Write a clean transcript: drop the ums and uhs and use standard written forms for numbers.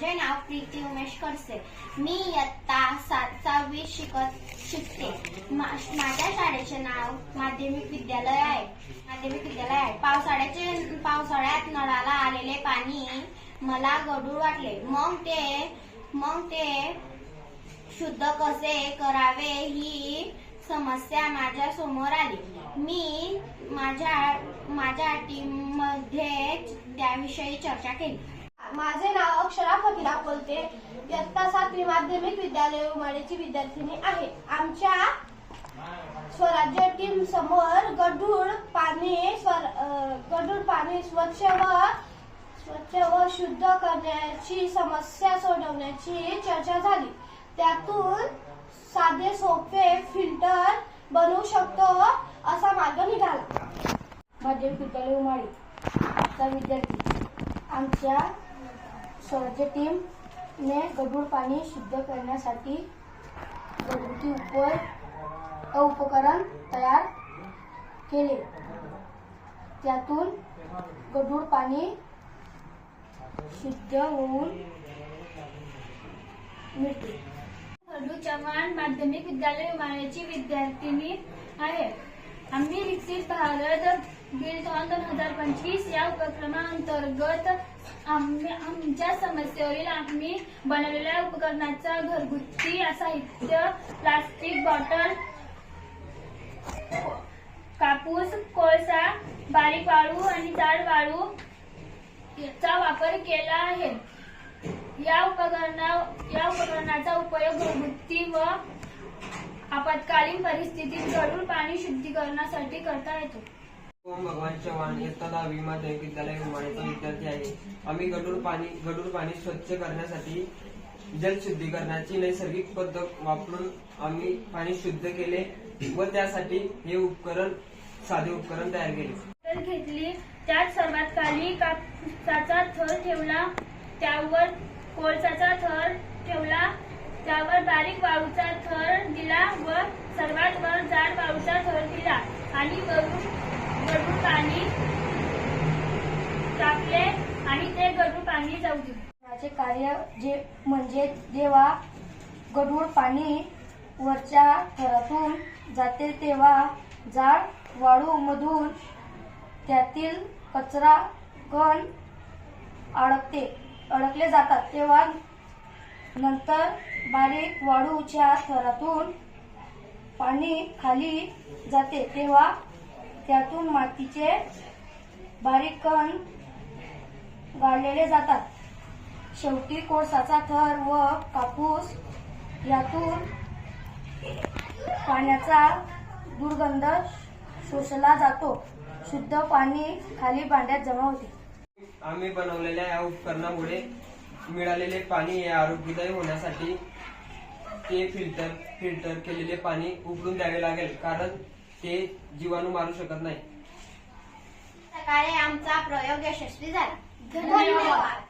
माझे नाव प्रीती उमेश खडसे। मी इयत्ता 7वी शिकते। माझ्या शाळेचे नाव माध्यमिक विद्यालय आहे। पावसाळ्यात नळाला आलेले पाणी मला गढूळ वाटले। मग ते शुद्ध कसे करावे ही समस्या माझ्या समोर आली। मी माझ्या टीममध्ये त्याविषयी चर्चा केली। माझे नाव अक्षरा फकीरा कोलते, इयत्ता 7वी माध्यमिक विद्यालय उमाडीची विद्यार्थिनी आहे। आमच्या स्वराज्य टीम समोर गढूळ पाणी स्वच्छ व शुद्ध करण्याची समस्या सोडवण्याची चर्चा झाली। त्यातून साधे सोपे फिल्टर बनवू शकतो असा मार्ग निघाला। माध्यमिक विद्यालय उमाडी विद्यार्थी आमच्या स्वराज्य टीमने गढूळ पाणी शुद्ध करण्यासाठी घरगुती उपकरण तयार केले। त्यातून गढूळ पाणी शुद्ध होऊन मिळते। खडू चव्हाण माध्यमिक विद्यालय उमाडीची विद्यार्थिनी आहे। आम्ही विकसित भारत बिल्डॉन 2025 या उपक्रमाअंतर्गत आमच्या समस्येवरील आम्ही बनवलेल्या उपकरणाचा घरगुती साहित्य प्लास्टिक बॉटल, कापूस, कोळसा, बारीक वाळू आणि जाड वाळू याचा वापर केला आहे। या उपकरणाचा उपयोग घरगुती व आपत्कालीन परिस्थितीत गढूळ पाणी शुद्धीकरणासाठी करता येतो। ओम भगवान चव्हाण इयत्ता 10वी माध्यमिक विद्यालय उमाडीचा विद्यार्थी आहे। आम्ही गढूळ पाणी स्वच्छ करण्यासाठी जलशुद्धीकरणाची नैसर्गिक पद्धत वापरून आम्ही पाणी शुद्ध केले व त्यासाठी हे साधे उपकरण तयार केले। घेतली, त्यात सर्वात खाली कापसाचा थर ठेवला, त्यावर कोळसाचा थर ठेवला, त्यावर बारीक वाळूचा थर दिला व सर्वात वर जाड वाळूचा थर दिला आणि वरून गढूळ पाणी टाकले आणि ते गढूळ पाणी जाऊ दिले। याचे कार्य म्हणजे जेव्हा गढूळ पाणी वरच्या थरातून जाते तेव्हा जाड वाळू मधून त्यातील कचरा कण अडकले जातात, तेव्हा नंतर बारीक वाळूच्या थरातून पाणी खाली जाते तेव्हा त्यातून मातीचे बारीक कण गाळले जातात। शेवटी कोळसाचा थर व कापूस यातून पाण्याचा दुर्गंध शोषला जातो। शुद्ध पाणी खाली भांड्यात जमा होते। आम्ही बनवलेल्या या उपकरणामुळे मिळालेले पाणी हे आरोग्यदायी होण्यासाठी ते फिल्टर केलेले पाणी उकळून द्यावे लागेल, कारण ते जीवाणू मारू शकत नाही। सकाळी आमचा प्रयोग यशस्वी झाला। धन्यवाद।